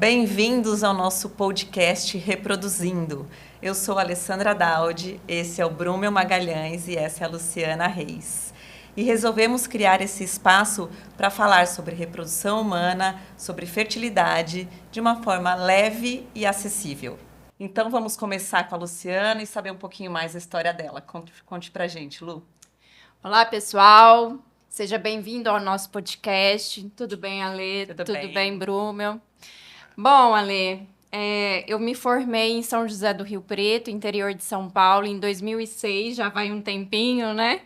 Bem-vindos ao nosso podcast Reproduzindo. Eu sou a Alessandra Daudi, esse é o Brumel Magalhães e essa é a Luciana Reis. E resolvemos criar esse espaço para falar sobre reprodução humana, sobre fertilidade, de uma forma leve e acessível. Então vamos começar com a Luciana e saber um pouquinho mais da história dela. Conte pra gente, Lu. Olá, pessoal. Seja bem-vindo ao nosso podcast. Tudo bem, Ale? Tudo bem, Brumel? Bom, Ale, eu me formei em São José do Rio Preto, interior de São Paulo, em 2006, já vai um tempinho, né?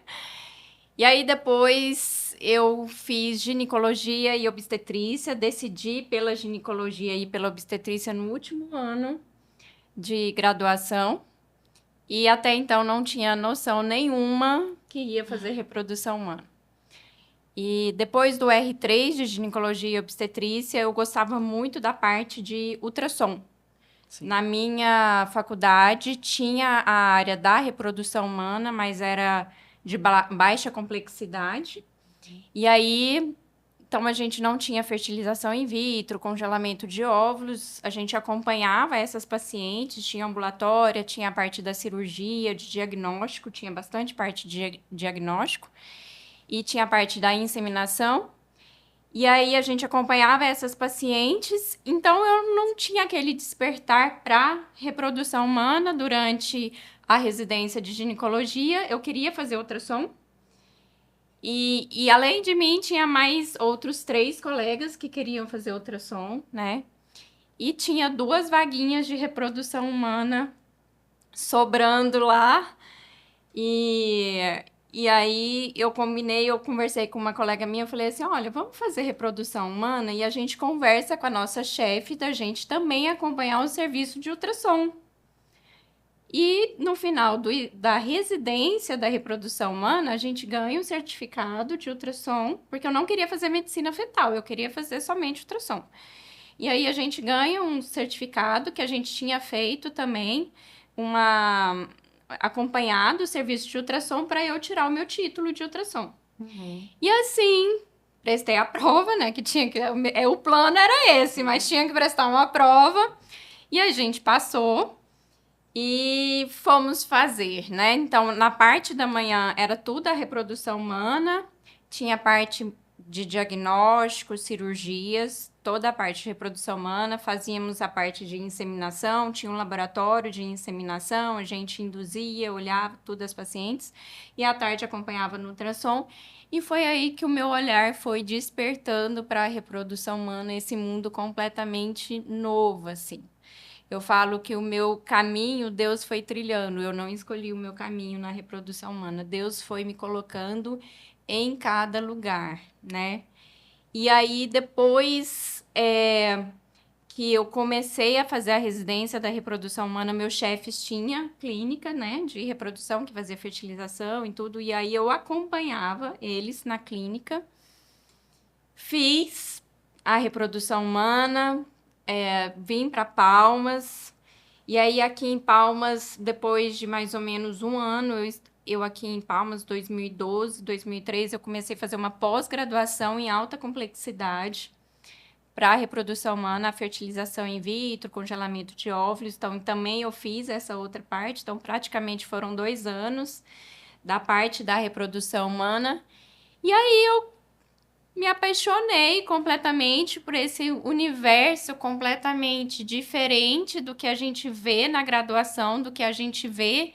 E aí depois eu fiz ginecologia e obstetrícia, decidi pela ginecologia e pela obstetrícia no último ano de graduação. E até então não tinha noção nenhuma que ia fazer reprodução humana. E depois do R3 de ginecologia e obstetrícia, eu gostava muito da parte de ultrassom. Sim. Na minha faculdade tinha a área da reprodução humana, mas era de baixa complexidade. E aí, então a gente não tinha fertilização in vitro, congelamento de óvulos, a gente acompanhava essas pacientes, tinha ambulatória, tinha a parte da cirurgia, de diagnóstico, tinha bastante parte de diagnóstico, e tinha a parte da inseminação. E aí a gente acompanhava essas pacientes, então eu não tinha aquele despertar para reprodução humana durante a residência de ginecologia, eu queria fazer ultrassom. E além de mim, tinha mais outros 3 colegas que queriam fazer ultrassom, né? E tinha 2 vaguinhas de reprodução humana sobrando lá. E aí eu conversei com uma colega minha, eu falei assim, olha, vamos fazer reprodução humana e a gente conversa com a nossa chefe da gente também acompanhar o serviço de ultrassom. E no final da residência da reprodução humana, a gente ganha um certificado de ultrassom, porque eu não queria fazer medicina fetal, eu queria fazer somente ultrassom. E aí a gente ganha um certificado que a gente tinha feito também, acompanhado o serviço de ultrassom para eu tirar o meu título de ultrassom. Uhum. E assim, prestei a prova, né, o plano era esse, mas tinha que prestar uma prova, e a gente passou. E fomos fazer, né? Então, na parte da manhã era tudo a reprodução humana, tinha a parte de diagnóstico, cirurgias, toda a parte de reprodução humana, fazíamos a parte de inseminação, tinha um laboratório de inseminação, a gente induzia, olhava tudo as pacientes, e à tarde acompanhava no ultrassom, e foi aí que o meu olhar foi despertando para a reprodução humana, esse mundo completamente novo, assim. Eu falo que o meu caminho, Deus foi trilhando. Eu não escolhi o meu caminho na reprodução humana. Deus foi me colocando em cada lugar, né? E aí, depois que eu comecei a fazer a residência da reprodução humana, meus chefes tinham clínica, né, de reprodução, que fazia fertilização e tudo. E aí, eu acompanhava eles na clínica. Fiz a reprodução humana, vim para Palmas, e aí aqui em Palmas, depois de mais ou menos um ano, eu aqui em Palmas, 2012, 2013, eu comecei a fazer uma pós-graduação em alta complexidade para a reprodução humana, a fertilização in vitro, congelamento de óvulos, então também eu fiz essa outra parte, então praticamente foram 2 anos da parte da reprodução humana, e aí eu me apaixonei completamente por esse universo completamente diferente do que a gente vê na graduação, do que a gente vê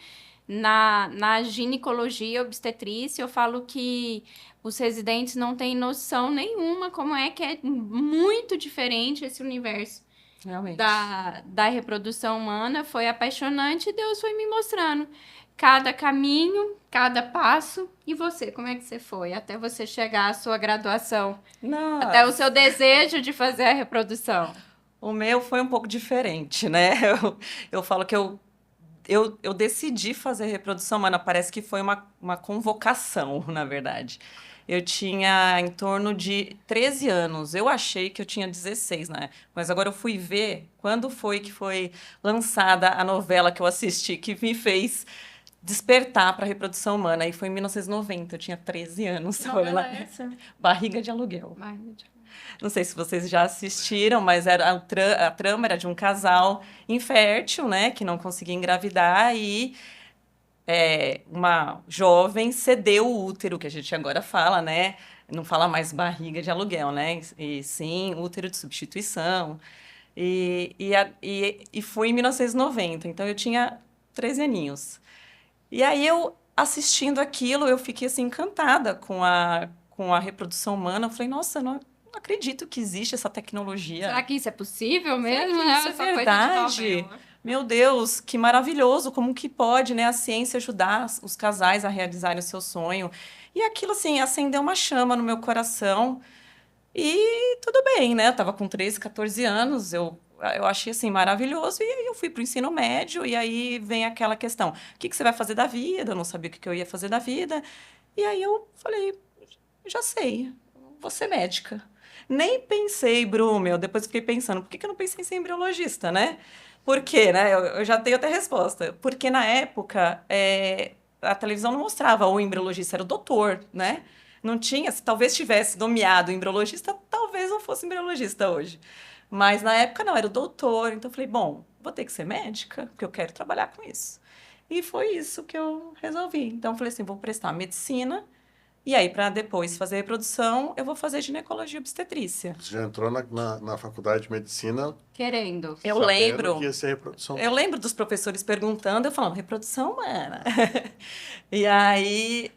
na ginecologia obstetrícia. Eu falo que os residentes não têm noção nenhuma como é que é muito diferente esse universo. Realmente. Da reprodução humana. Foi apaixonante e Deus foi me mostrando cada caminho, cada passo. E você, como é que você foi até você chegar à sua graduação? Nossa. Até o seu desejo de fazer a reprodução? O meu foi um pouco diferente, né? Eu falo que eu decidi fazer reprodução humana, parece que foi uma convocação, na verdade. Eu tinha em torno de 13 anos. Eu achei que eu tinha 16, né? Mas agora eu fui ver quando foi que foi lançada a novela que eu assisti, que me fez despertar para a reprodução humana. E foi em 1990, eu tinha 13 anos. Novela essa? Barriga de Aluguel. Não sei se vocês já assistiram, mas a trama era de um casal infértil, né, que não conseguia engravidar e uma jovem cedeu o útero, que a gente agora fala, né? Não fala mais barriga de aluguel, né? E sim útero de substituição. E foi em 1990, então eu tinha 13 aninhos. E aí eu, assistindo aquilo, eu fiquei assim encantada com a reprodução humana. Eu falei, nossa, não acredito que existe essa tecnologia. Será que isso é possível Será mesmo? que Né? isso é Só coisa de verdade? novela. Meu Deus, que maravilhoso! Como que pode, né, a ciência ajudar os casais a realizarem o seu sonho? E aquilo, assim, acendeu uma chama no meu coração. E tudo bem, né? Eu tava com 13, 14 anos, eu achei, assim, maravilhoso. E aí eu fui pro ensino médio, e aí vem aquela questão: o que que você vai fazer da vida? Eu não sabia o que que eu ia fazer da vida. E aí eu falei, já sei, vou ser médica. Nem pensei, Brumel, depois fiquei pensando, por que que eu não pensei em ser embriologista, né? Por quê, né? Eu já tenho até resposta. Porque na época, a televisão não mostrava o embriologista, era o doutor, né? Não tinha, se talvez tivesse nomeado embriologista, talvez não fosse embriologista hoje. Mas na época não, era o doutor. Então eu falei, bom, vou ter que ser médica, porque eu quero trabalhar com isso. E foi isso que eu resolvi. Então eu falei assim, vou prestar medicina e aí, para depois fazer reprodução, eu vou fazer ginecologia e obstetrícia. Você já entrou na faculdade de medicina Querendo. Eu sabendo que lembro, ia ser reprodução. eu lembro dos professores perguntando, eu falando, reprodução humana. E aí,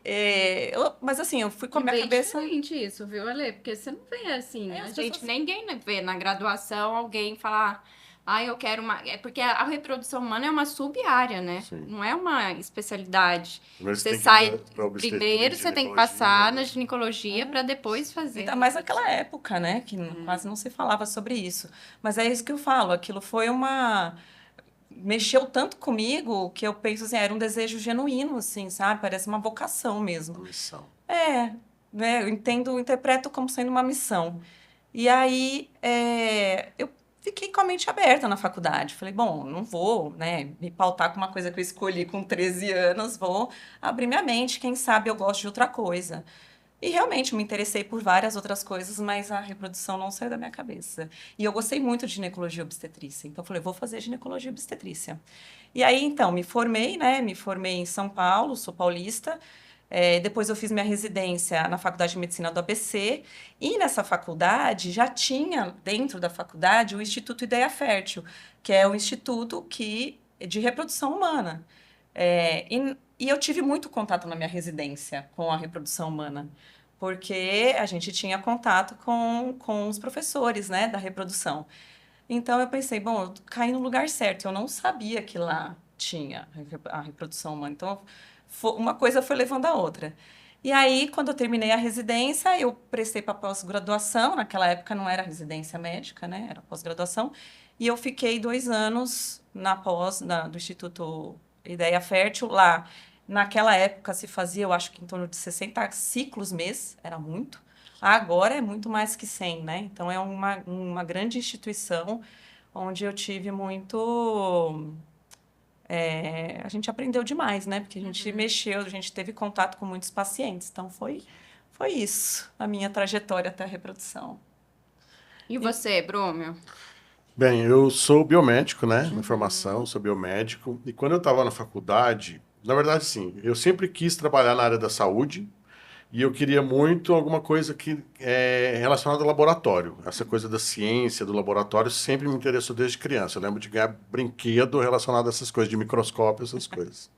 mas assim, eu fui com a E minha bem cabeça. diferente isso, viu, Ale? Porque você não vê assim. É, A as gente, pessoas. ninguém vê na graduação alguém falar, ah, eu quero uma. É porque a reprodução humana é uma sub-área, né? Sim. Não é uma especialidade. Primeiro Você tem que sai. ir pra obstetrícia, Primeiro você tem que ginecologia, passar na né? ginecologia para depois fazer. Ainda mais naquela época, né? Que quase não se falava sobre isso. Mas é isso que eu falo, aquilo foi uma. Mexeu tanto comigo que eu penso assim, era um desejo genuíno, assim, sabe? Parece uma vocação mesmo. Uma missão. Né? Eu interpreto como sendo uma missão. E aí, eu fiquei com a mente aberta na faculdade. Falei, bom, não vou, né, me pautar com uma coisa que eu escolhi com 13 anos, vou abrir minha mente, quem sabe eu gosto de outra coisa. E realmente me interessei por várias outras coisas, mas a reprodução não saiu da minha cabeça. E eu gostei muito de ginecologia e obstetrícia. Então, eu falei, vou fazer ginecologia e obstetrícia. E aí, então, me formei, né? Me formei em São Paulo, sou paulista. Depois eu fiz minha residência na Faculdade de Medicina do ABC. E nessa faculdade, já tinha dentro da faculdade o Instituto Ideia Fértil, que é o instituto de reprodução humana. E eu tive muito contato na minha residência com a reprodução humana, porque a gente tinha contato com os professores, né, da reprodução. Então eu pensei, bom, eu caí no lugar certo. Eu não sabia que lá tinha a reprodução humana. Então uma coisa foi levando a outra. E aí, quando eu terminei a residência, eu prestei para pós-graduação. Naquela época não era residência médica, né? Era pós-graduação. E eu fiquei 2 anos na do Instituto Ideia Fértil lá. Naquela época se fazia, eu acho que em torno de 60 ciclos mês, era muito. Agora é muito mais que 100, né? Então é uma grande instituição onde eu tive muito. A gente aprendeu demais, né? Porque a gente mexeu, a gente teve contato com muitos pacientes. Então foi isso, a minha trajetória até a reprodução. E você, Brumel? Bem, eu sou biomédico, né? Na formação, sou biomédico. E quando eu estava na faculdade, na verdade, sim, eu sempre quis trabalhar na área da saúde e eu queria muito alguma coisa que é relacionada ao laboratório. Essa coisa da ciência, do laboratório, sempre me interessou desde criança. Eu lembro de ganhar brinquedo relacionado a essas coisas, de microscópio, essas coisas.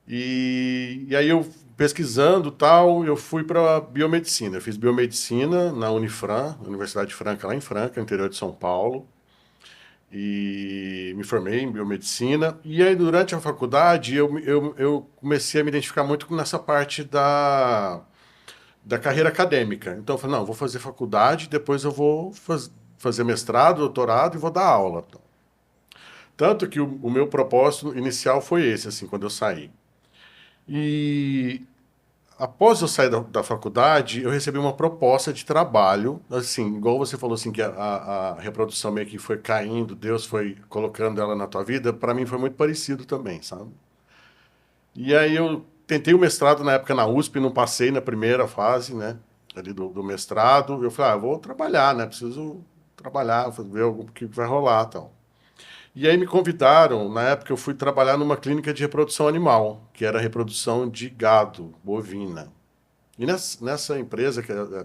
E aí eu pesquisando tal, eu fui para biomedicina. Eu fiz biomedicina na Unifran, Universidade de Franca, lá em Franca, interior de São Paulo. E me formei em biomedicina. E aí, durante a faculdade, eu comecei a me identificar muito nessa parte da carreira acadêmica. Então, eu falei, não, vou fazer faculdade, depois eu vou fazer mestrado, doutorado e vou dar aula. Tanto que o meu propósito inicial foi esse, assim, quando eu saí. E após eu sair da faculdade, eu recebi uma proposta de trabalho, assim, igual você falou assim, que a reprodução meio que foi caindo, Deus foi colocando ela na tua vida, para mim foi muito parecido também, sabe? E aí eu tentei o mestrado na época na USP, não passei na primeira fase, né? ali do mestrado, eu falei, eu vou trabalhar, né? Preciso trabalhar, ver o que vai rolar, tal. E aí me convidaram, na época eu fui trabalhar numa clínica de reprodução animal, que era reprodução de gado, bovina. E nessa empresa,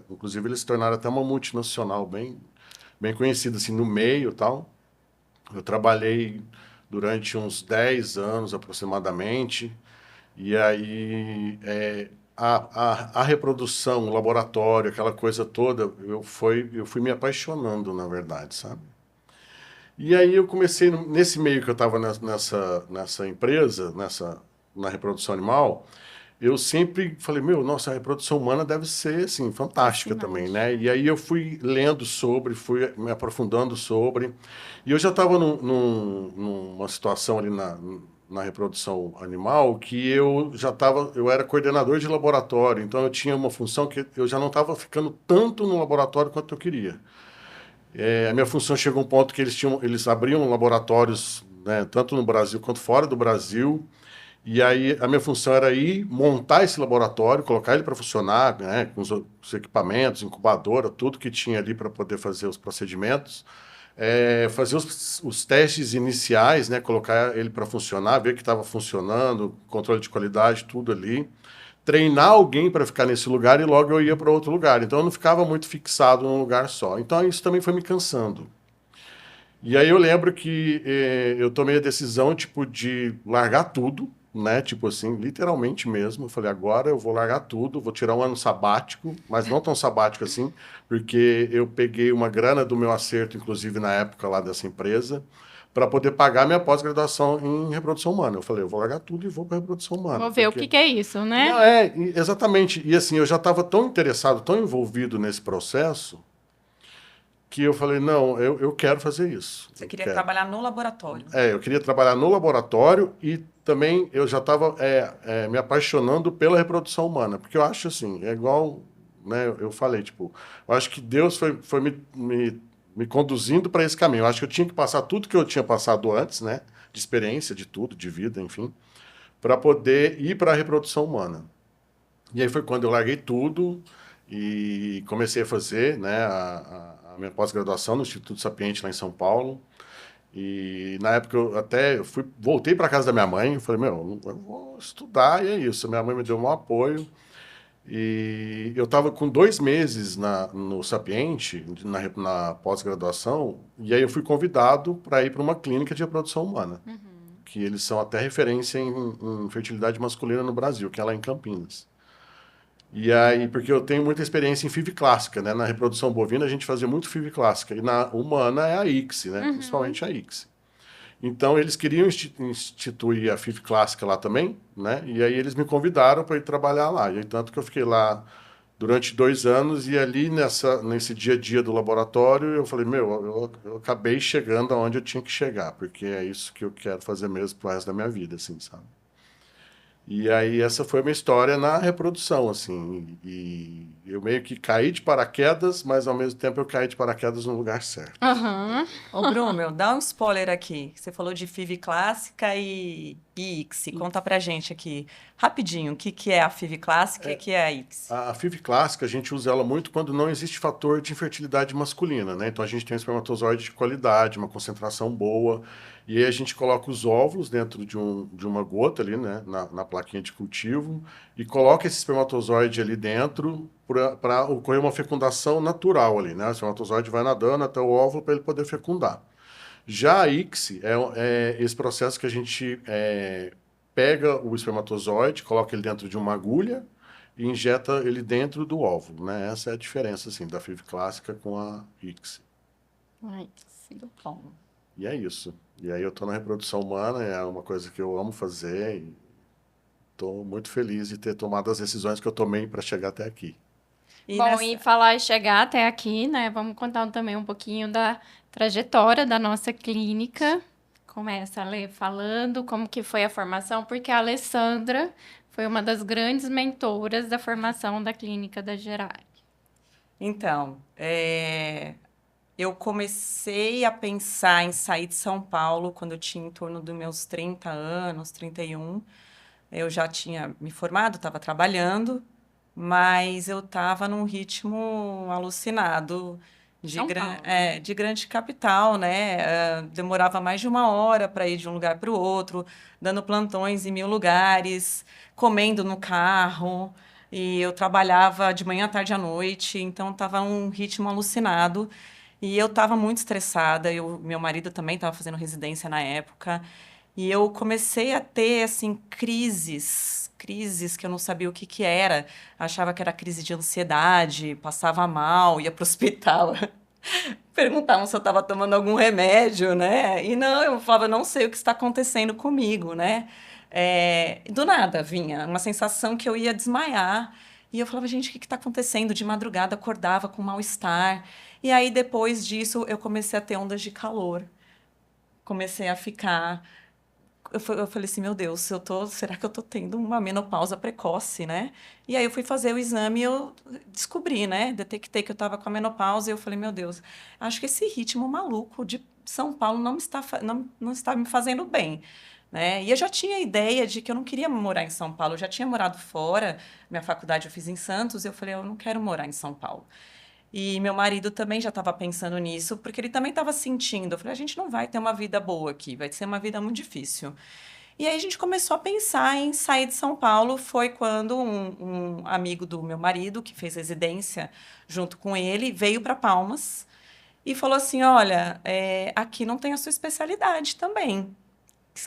inclusive eles se tornaram até uma multinacional bem conhecida assim, no meio e tal, eu trabalhei durante uns 10 anos aproximadamente, e aí a reprodução, o laboratório, aquela coisa toda, eu fui me apaixonando, na verdade, sabe? E aí eu comecei, nesse meio que eu estava nessa empresa, na reprodução animal, eu sempre falei, nossa, a reprodução humana deve ser, assim, fantástica também, né? E aí eu fui lendo sobre, fui me aprofundando sobre, e eu já estava numa situação ali na reprodução animal que eu era coordenador de laboratório, então eu tinha uma função que eu já não estava ficando tanto no laboratório quanto eu queria. A minha função chegou a um ponto que eles abriam laboratórios, né, tanto no Brasil quanto fora do Brasil. E aí a minha função era ir montar esse laboratório, colocar ele para funcionar, né, com os equipamentos, incubadora, tudo que tinha ali para poder fazer os procedimentos, fazer os testes iniciais, né, colocar ele para funcionar, ver que estava funcionando, controle de qualidade, tudo ali. Treinar alguém para ficar nesse lugar e logo eu ia para outro lugar. Então eu não ficava muito fixado num lugar só. Então isso também foi me cansando. E aí eu lembro que eu tomei a decisão tipo de largar tudo, né? Tipo assim, literalmente mesmo. Eu falei, agora eu vou largar tudo, vou tirar um ano sabático, mas não tão sabático assim, porque eu peguei uma grana do meu acerto, inclusive na época lá dessa empresa, para poder pagar minha pós-graduação em reprodução humana. Eu falei, eu vou largar tudo e vou para reprodução humana. Vou ver o que é isso, né? Não, exatamente. E assim, eu já estava tão interessado, tão envolvido nesse processo, que eu falei, não, eu quero fazer isso. Você queria trabalhar no laboratório. Eu queria trabalhar no laboratório e também eu já estava me apaixonando pela reprodução humana, porque eu acho assim, é igual, né, eu falei, tipo, eu acho que Deus foi me conduzindo para esse caminho. Eu acho que eu tinha que passar tudo que eu tinha passado antes, né, de experiência, de tudo, de vida, enfim, para poder ir para a reprodução humana. E aí foi quando eu larguei tudo e comecei a fazer, né, a minha pós-graduação no Instituto Sapiente, lá em São Paulo. E na época voltei para casa da minha mãe, eu falei, eu vou estudar e é isso. Minha mãe me deu um apoio. E eu estava com 2 meses no Sapiente, na pós-graduação, e aí eu fui convidado para ir para uma clínica de reprodução humana, que eles são até referência em fertilidade masculina no Brasil, que é lá em Campinas. E aí, porque eu tenho muita experiência em FIV clássica, né? Na reprodução bovina a gente fazia muito FIV clássica, e na humana é a ICSI, né? Principalmente a ICSI. Então, eles queriam instituir a FIV clássica lá também, né? E aí eles me convidaram para ir trabalhar lá. E aí, tanto que eu fiquei lá durante 2 anos e ali nesse dia a dia do laboratório eu falei, eu acabei chegando aonde eu tinha que chegar, porque é isso que eu quero fazer mesmo pro resto da minha vida, assim, sabe? E aí essa foi a minha história na reprodução, assim, e eu meio que caí de paraquedas, mas ao mesmo tempo eu caí de paraquedas no lugar certo. Ô, Bruno, dá um spoiler aqui. Você falou de FIV clássica e ICSI. Conta pra gente aqui, rapidinho, o que é a FIV clássica e o que é a ICSI. A FIV clássica, a gente usa ela muito quando não existe fator de infertilidade masculina, né? Então a gente tem um espermatozoide de qualidade, uma concentração boa, e aí a gente coloca os óvulos dentro de uma gota ali, né? Na plaquinha de cultivo, e coloca esse espermatozoide ali dentro para ocorrer uma fecundação natural ali, né? O espermatozoide vai nadando até o óvulo para ele poder fecundar. Já a ICSI é esse processo que a gente pega o espermatozoide, coloca ele dentro de uma agulha e injeta ele dentro do óvulo, né? Essa é a diferença, assim, da FIV clássica com a ICSI. Muito bom. E é isso. E aí eu estou na reprodução humana, é uma coisa que eu amo fazer e estou muito feliz de ter tomado as decisões que eu tomei para chegar até aqui. E falar e chegar até aqui, né? Vamos contar também um pouquinho da trajetória da nossa clínica. Começa a ler falando como que foi a formação, porque a Alessandra foi uma das grandes mentoras da formação da clínica da Gerai. Então, eu comecei a pensar em sair de São Paulo quando eu tinha em torno dos meus 30 anos, 31. Eu já tinha me formado, estava trabalhando. mas eu estava num ritmo alucinado São Paulo, né? de grande capital, né? Demorava mais de 1 hora para ir de um lugar para o outro, dando plantões em 1000 lugares, comendo no carro. E eu trabalhava de manhã, à tarde e à noite, então estava um ritmo alucinado. E eu estava muito estressada. Meu marido também estava fazendo residência na época. E eu comecei a ter, assim, crises que eu não sabia o que que era. Achava que era crise de ansiedade, passava mal, ia para o hospital. Perguntavam se eu estava tomando algum remédio, né? E não, eu falava, não sei o que está acontecendo comigo, né? Do nada vinha uma sensação que eu ia desmaiar. E eu falava, gente, o que está acontecendo? De madrugada acordava com mal-estar. E aí, depois disso, eu comecei a ter ondas de calor. Comecei a ficar eu falei assim, meu Deus, será que eu tô tendo uma menopausa precoce, né? E aí eu fui fazer o exame e eu descobri, né? Detectei que eu estava com a menopausa e eu falei, meu Deus, acho que esse ritmo maluco de São Paulo não está me fazendo bem, né? E eu já tinha ideia de que eu não queria morar em São Paulo, eu já tinha morado fora, minha faculdade eu fiz em Santos, e eu falei, eu não quero morar em São Paulo. E meu marido também já estava pensando nisso, porque ele também estava sentindo. Eu falei, a gente não vai ter uma vida boa aqui, vai ser uma vida muito difícil. E aí a gente começou a pensar em sair de São Paulo. Foi quando um amigo do meu marido, que fez residência junto com ele, veio para Palmas e falou assim: Olha, aqui não tem a sua especialidade também.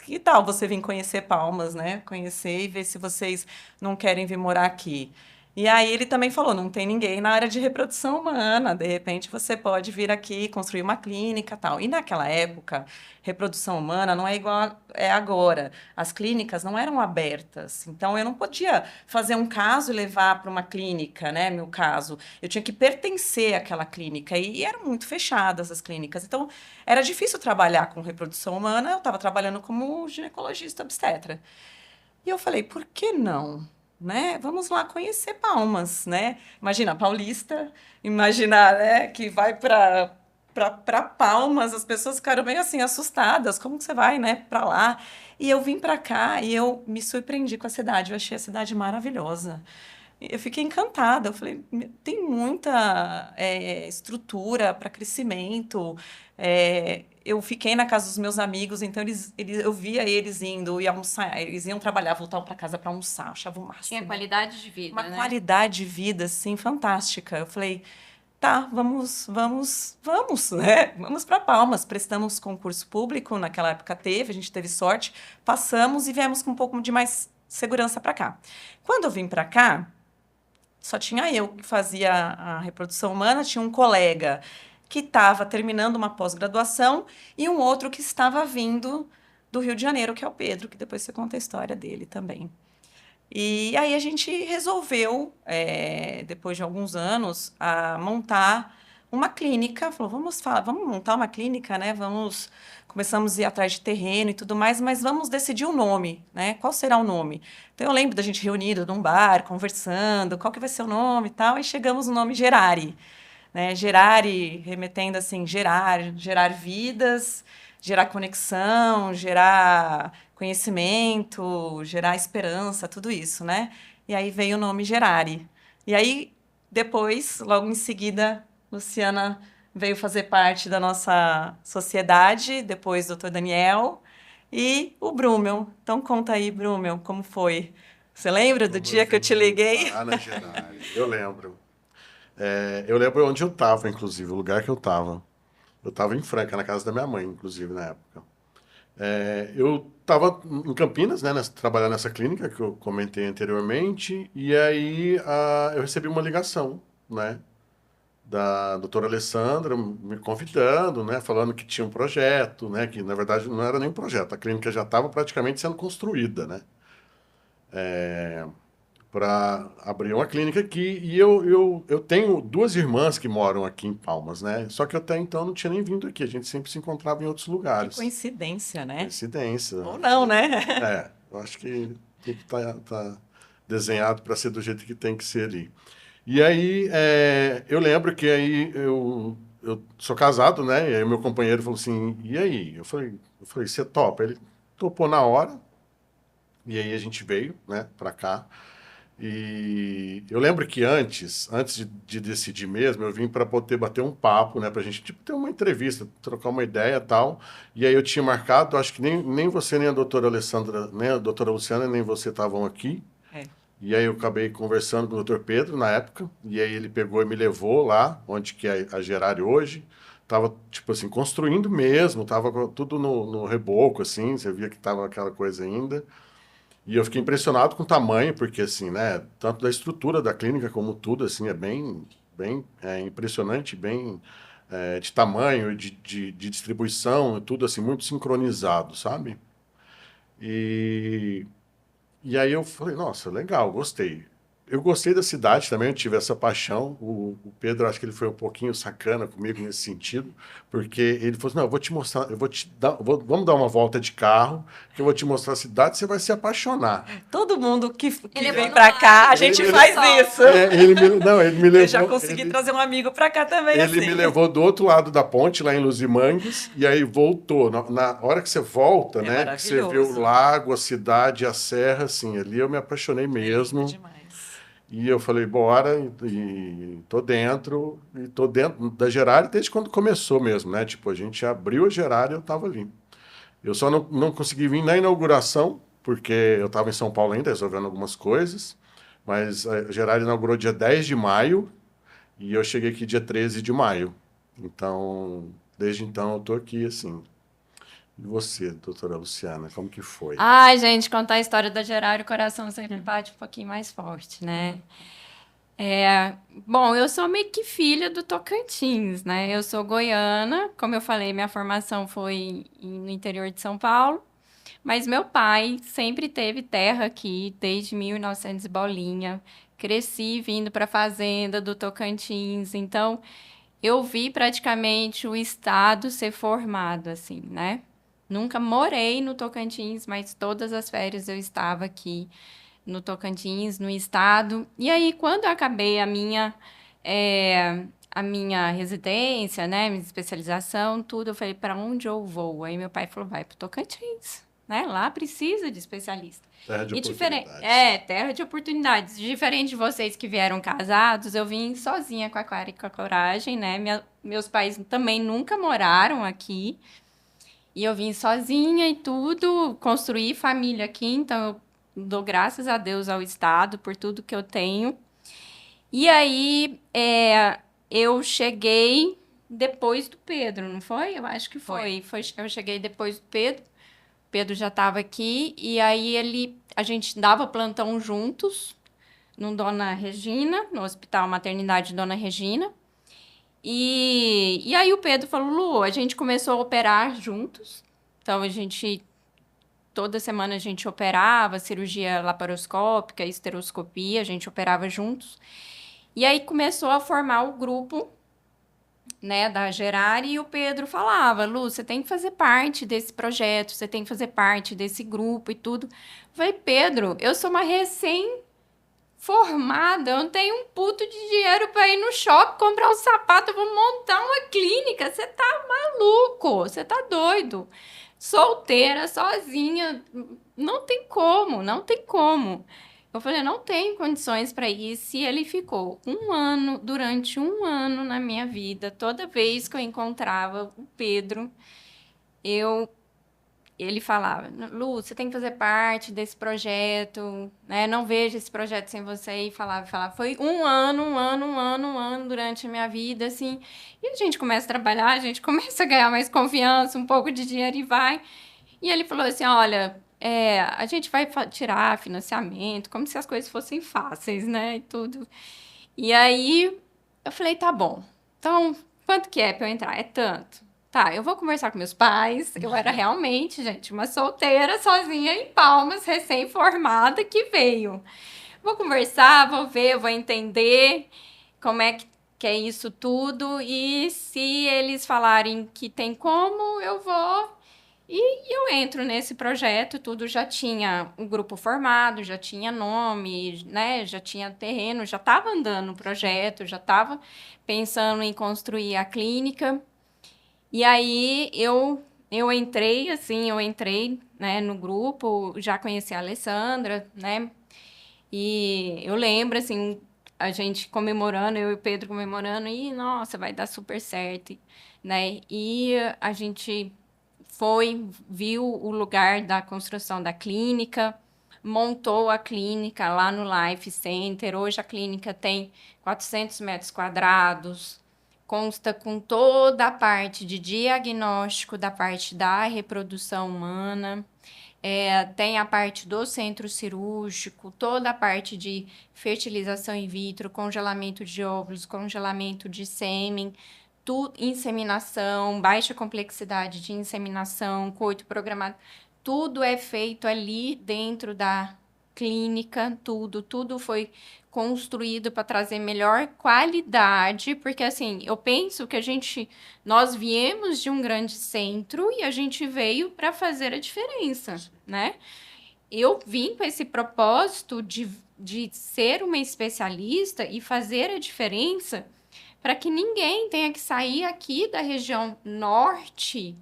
Que tal você vir conhecer Palmas, né? Conhecer e ver se vocês não querem vir morar aqui. E aí ele também falou, não tem ninguém na área de reprodução humana, de repente você pode vir aqui construir uma clínica, tal. E naquela época, reprodução humana não é igual é agora. As clínicas não eram abertas, então eu não podia fazer um caso e levar para uma clínica, né, meu caso. Eu tinha que pertencer àquela clínica e eram muito fechadas as clínicas. Então era difícil trabalhar com reprodução humana, eu estava trabalhando como ginecologista obstetra. E eu falei, por que não? Né? Vamos lá conhecer Palmas, né? Imagina, paulista, imaginar, né, que vai para Palmas, as pessoas ficaram meio assim assustadas, como que você vai, né, para lá? E eu vim para cá e eu me surpreendi com a cidade, eu achei a cidade maravilhosa. Eu fiquei encantada. Eu falei, tem muita estrutura para crescimento. Eu fiquei na casa dos meus amigos, então eu via eles indo e almoçar. Eles iam trabalhar, voltavam para casa para almoçar. Eu achava o Tinha máximo. qualidade de vida, Uma né? qualidade de vida, assim, fantástica. Eu falei, tá, vamos, né? Vamos para Palmas. Prestamos concurso público, naquela época teve, a gente teve sorte, passamos e viemos com um pouco de mais segurança para cá. Quando eu vim para cá, só tinha eu que fazia a reprodução humana, tinha um colega que estava terminando uma pós-graduação e um outro que estava vindo do Rio de Janeiro, que é o Pedro, que depois você conta a história dele também. E aí a gente resolveu, depois de alguns anos, montar uma clínica. Falou, vamos montar uma clínica, né? Começamos a ir atrás de terreno e tudo mais, mas vamos decidir o nome, né? Qual será o nome? Então eu lembro da gente reunido num bar, conversando, qual que vai ser o nome e tal, e chegamos no nome Gerari, né? Gerari, remetendo assim, gerar vidas, gerar conexão, gerar conhecimento, gerar esperança, tudo isso, né? E aí veio o nome Gerari. E aí, depois, logo em seguida, Luciana veio fazer parte da nossa sociedade, depois o Dr. Daniel e o Brumel. Então, conta aí, Brumel, como foi? Você lembra do Como eu dia que eu te vim liguei? parar na Gerais. Eu lembro. Eu lembro onde eu estava, inclusive, o lugar que eu estava. Eu estava em Franca, na casa da minha mãe, inclusive, na época. Eu estava em Campinas, né, trabalhando nessa clínica que eu comentei anteriormente, e aí eu recebi uma ligação, né, da doutora Alessandra me convidando, né, falando que tinha um projeto, né, que na verdade não era nenhum projeto, a clínica já estava praticamente sendo construída, né, para abrir uma clínica aqui. E eu tenho duas irmãs que moram aqui em Palmas, né, só que eu até então não tinha nem vindo aqui, a gente sempre se encontrava em outros Que lugares. coincidência, né? Coincidência. Ou não, né? Eu acho que tudo tá desenhado para ser do jeito que tem que ser ali. E aí, eu lembro que aí eu sou casado, né? E aí meu companheiro falou assim, e aí? Eu falei, você topa? Ele topou na hora, e aí a gente veio, né, para cá. E eu lembro que antes de decidir mesmo, eu vim para poder bater um papo, né, para a gente tipo, ter uma entrevista, trocar uma ideia e tal. E aí eu tinha marcado, acho que nem você, nem a doutora Alessandra, nem a doutora Luciana, nem você estavam aqui. É. E aí eu acabei conversando com o doutor Pedro na época, e aí ele pegou e me levou lá, onde que é a Gerari hoje. Tava, tipo assim, construindo mesmo, tava tudo no reboco, assim, você via que tava aquela coisa ainda. E eu fiquei impressionado com o tamanho, porque assim, né, tanto da estrutura da clínica como tudo, assim, é bem impressionante, bem de tamanho, de distribuição, tudo assim, muito sincronizado, sabe? E, e aí eu falei, nossa, legal, gostei. Eu gostei da cidade também, eu tive essa paixão. O Pedro, acho que ele foi um pouquinho sacana comigo nesse sentido, porque ele falou assim, não, eu vou te mostrar, eu vou te dar, vamos dar uma volta de carro, que eu vou te mostrar a cidade, você vai se apaixonar. Todo mundo que Ele vem é pra cá, a ele- gente ele- faz ele- isso. Ele me Eu já levou. consegui trazer um amigo pra cá também, Ele assim. me levou do outro lado da ponte, lá em Luzimangues, e aí voltou. Na hora que você volta, É né? Que você vê o maravilhoso. lago, a cidade, a serra, assim, ali eu me apaixonei É lindo mesmo. demais. E eu falei, bora, e tô dentro da Gerari desde quando começou mesmo, né? Tipo, a gente abriu a Gerari e eu tava ali. Eu só não consegui vir na inauguração, porque eu estava em São Paulo ainda, resolvendo algumas coisas, mas a Gerari inaugurou dia 10 de maio, e eu cheguei aqui dia 13 de maio. Então, desde então, eu tô aqui, assim. E você, doutora Luciana, como que foi? Ai, gente, contar a história da Gerari, o coração sempre bate um pouquinho mais forte, né? Bom, eu sou meio que filha do Tocantins, né? Eu sou goiana, como eu falei, minha formação foi no interior de São Paulo, mas meu pai sempre teve terra aqui, desde 1900 e bolinha. Cresci vindo para a fazenda do Tocantins, então eu vi praticamente o estado ser formado, assim, né? Nunca morei no Tocantins, mas todas as férias eu estava aqui no Tocantins, no estado. E aí, quando eu acabei a minha residência, né, minha especialização, tudo, eu falei, para onde eu vou? Aí meu pai falou, vai para o Tocantins, né? Lá precisa de especialista. Terra de E diferente, oportunidades. terra de oportunidades. Diferente de vocês que vieram casados, eu vim sozinha com a cara e com a coragem, né? Meus pais também nunca moraram aqui. E eu vim sozinha e tudo, construí família aqui, então eu dou graças a Deus ao Estado por tudo que eu tenho. E aí, eu cheguei depois do Pedro, não foi? Eu acho que eu cheguei depois do Pedro. O Pedro já estava aqui e aí a gente dava plantão juntos no Dona Regina, no Hospital Maternidade Dona Regina. E aí o Pedro falou, Lu, a gente começou a operar juntos. Então toda semana a gente operava, cirurgia laparoscópica, esteroscopia, a gente operava juntos. E aí começou a formar o grupo, né, da Gerari, e o Pedro falava, Lu, você tem que fazer parte desse projeto, você tem que fazer parte desse grupo e tudo. Eu falei, Pedro, eu sou uma recém-formada, eu não tenho um puto de dinheiro para ir no shopping comprar um sapato, eu vou montar uma clínica, você tá maluco, você tá doido. Solteira, sozinha, não tem como, não tem como. Eu falei, não tenho condições para ir. Se ele ficou durante um ano na minha vida, toda vez que eu encontrava o Pedro, ele falava, Lu, você tem que fazer parte desse projeto, né? Não vejo esse projeto sem você. E falava. Foi um ano durante a minha vida, assim. E a gente começa a trabalhar, a gente começa a ganhar mais confiança, um pouco de dinheiro e vai. E ele falou assim, olha, a gente vai tirar financiamento, como se as coisas fossem fáceis, né? E tudo. E aí, eu falei, tá bom. Então, quanto que é para eu entrar? É tanto. Tá, eu vou conversar com meus pais. Eu era realmente, gente, uma solteira sozinha em Palmas, recém-formada que veio. Vou conversar, vou ver, vou entender como é que é isso tudo. E se eles falarem que tem como, eu vou. E eu entro nesse projeto, tudo já tinha um grupo formado, já tinha nome, né? Já tinha terreno, já estava andando o projeto, já estava pensando em construir a clínica. E aí eu entrei, né, no grupo, já conheci a Alessandra, né? E eu lembro, assim, a gente comemorando, eu e o Pedro comemorando, e nossa, vai dar super certo, né? E a gente foi, viu o lugar da construção da clínica, montou a clínica lá no Life Center. Hoje a clínica tem 400 metros quadrados, consta com toda a parte de diagnóstico da parte da reprodução humana. Tem a parte do centro cirúrgico, toda a parte de fertilização in vitro, congelamento de óvulos, congelamento de sêmen, inseminação, baixa complexidade de inseminação, coito programado, tudo é feito ali dentro da clínica, tudo foi construído para trazer melhor qualidade, porque assim, eu penso que nós viemos de um grande centro e a gente veio para fazer a diferença, né? Eu vim com esse propósito de ser uma especialista e fazer a diferença para que ninguém tenha que sair aqui da região norte,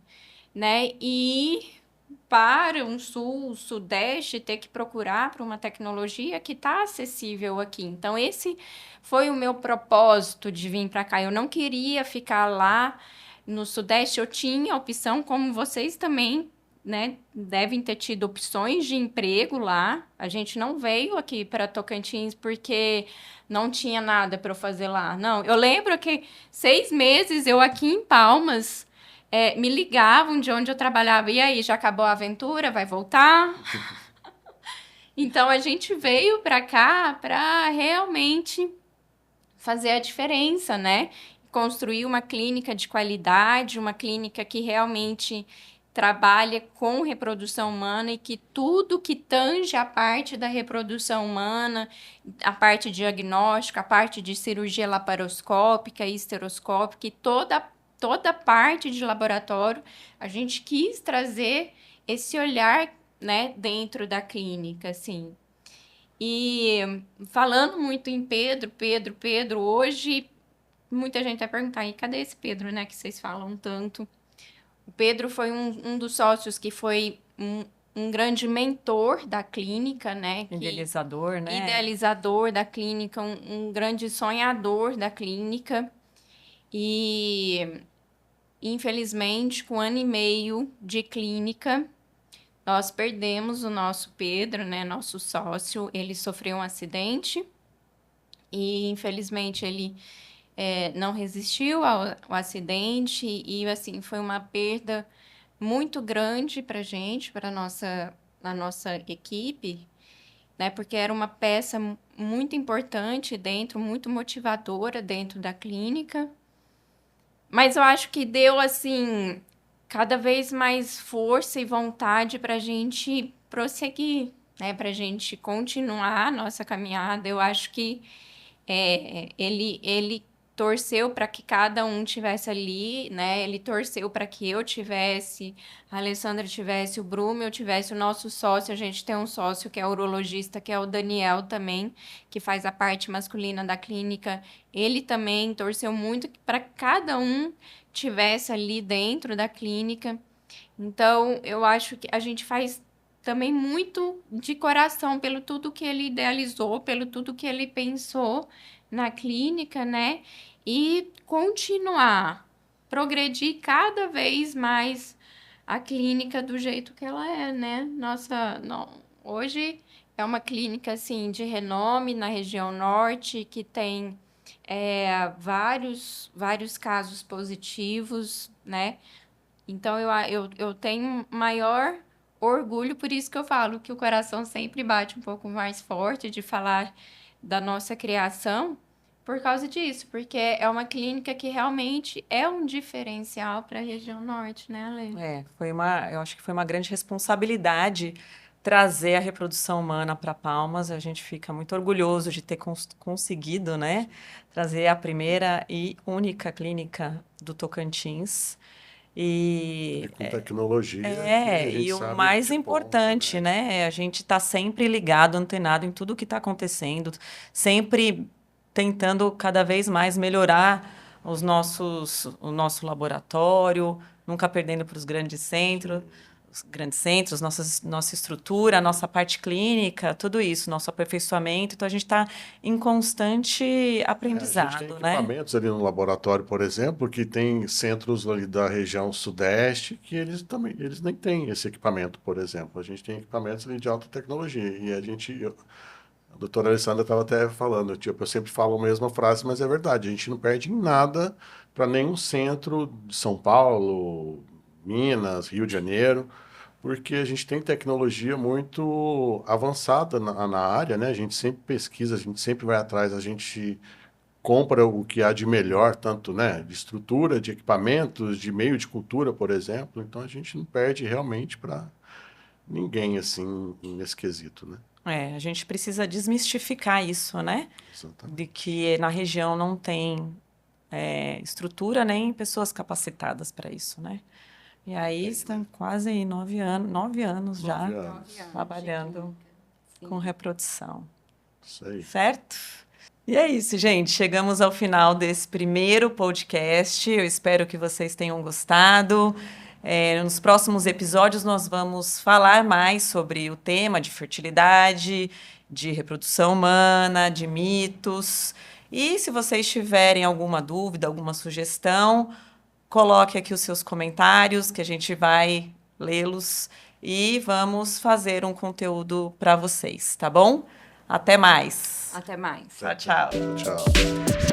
né, e ir para um sul, sudeste, ter que procurar para uma tecnologia que está acessível aqui. Então, esse foi o meu propósito de vir para cá. Eu não queria ficar lá no sudeste. Eu tinha opção, como vocês também, né, devem ter tido opções de emprego lá. A gente não veio aqui para Tocantins porque não tinha nada para eu fazer lá. Não, eu lembro que 6 meses eu aqui em Palmas, me ligavam de onde eu trabalhava. E aí, já acabou a aventura? Vai voltar? Então, a gente veio para cá para realmente fazer a diferença, né? Construir uma clínica de qualidade, uma clínica que realmente trabalha com reprodução humana e que tudo que tange a parte da reprodução humana, a parte diagnóstica, a parte de cirurgia laparoscópica, esteroscópica e toda parte de laboratório, a gente quis trazer esse olhar, né, dentro da clínica, assim. E falando muito em Pedro, hoje muita gente vai perguntar, e cadê esse Pedro, né, que vocês falam tanto? O Pedro foi um dos sócios que foi um grande mentor da clínica, né? Idealizador, né? Idealizador da clínica, um grande sonhador da clínica. E, infelizmente, com 1 ano e meio de clínica, nós perdemos o nosso Pedro, né? Nosso sócio. Ele sofreu um acidente e, infelizmente, ele não resistiu ao acidente e, assim, foi uma perda muito grande para a gente, para a nossa equipe, né? Porque era uma peça muito importante dentro, muito motivadora dentro da clínica. Mas eu acho que deu, assim, cada vez mais força e vontade para a gente prosseguir, né? Para a gente continuar a nossa caminhada. Eu acho que ele torceu para que cada um tivesse ali, né? Ele torceu para que eu tivesse, a Alessandra tivesse, o Bruno, eu tivesse, o nosso sócio. A gente tem um sócio que é urologista, que é o Daniel também, que faz a parte masculina da clínica. Ele também torceu muito para que cada um tivesse ali dentro da clínica. Então, eu acho que a gente faz também muito de coração pelo tudo que ele idealizou, pelo tudo que ele pensou na clínica, né? E continuar, progredir cada vez mais a clínica do jeito que ela é, né? Hoje é uma clínica, assim, de renome na região norte, que tem vários casos positivos, né? Então, eu tenho maior orgulho, por isso que eu falo que o coração sempre bate um pouco mais forte de falar da nossa criação, por causa disso, porque é uma clínica que realmente é um diferencial para a região norte, né, Ale? Eu acho que foi uma grande responsabilidade trazer a reprodução humana para Palmas. A gente fica muito orgulhoso de ter conseguido, né, trazer a primeira e única clínica do Tocantins. E com tecnologia. E o mais importante, né? A gente está sempre ligado, antenado em tudo que está acontecendo, sempre tentando cada vez mais melhorar o nosso laboratório, nunca perdendo para os grandes centros. os grandes centros, nossa estrutura, nossa parte clínica, tudo isso, nosso aperfeiçoamento. Então, a gente está em constante A aprendizado, gente tem né? equipamentos ali no laboratório, por exemplo, que tem centros ali da região sudeste que eles nem têm esse equipamento, por exemplo. A gente tem equipamentos ali de alta tecnologia e a doutora Alessandra estava até falando, tipo, eu sempre falo a mesma frase, mas é verdade, a gente não perde em nada para nenhum centro de São Paulo, Minas, Rio de Janeiro, porque a gente tem tecnologia muito avançada na área, né? A gente sempre pesquisa, a gente sempre vai atrás, a gente compra o que há de melhor, tanto, né, de estrutura, de equipamentos, de meio de cultura, por exemplo. Então a gente não perde realmente para ninguém assim nesse quesito, né? A gente precisa desmistificar isso, né? Exatamente. De que na região não tem estrutura nem pessoas capacitadas para isso, né? E aí estão quase 9 anos já 9 anos. trabalhando com reprodução, Isso aí. certo? E é isso, gente. Chegamos ao final desse primeiro podcast. Eu espero que vocês tenham gostado. Nos próximos episódios, nós vamos falar mais sobre o tema de fertilidade, de reprodução humana, de mitos. E se vocês tiverem alguma dúvida, alguma sugestão, coloque aqui os seus comentários, que a gente vai lê-los e vamos fazer um conteúdo para vocês, tá bom? Até mais. Até mais. Tchau, tchau. Tchau.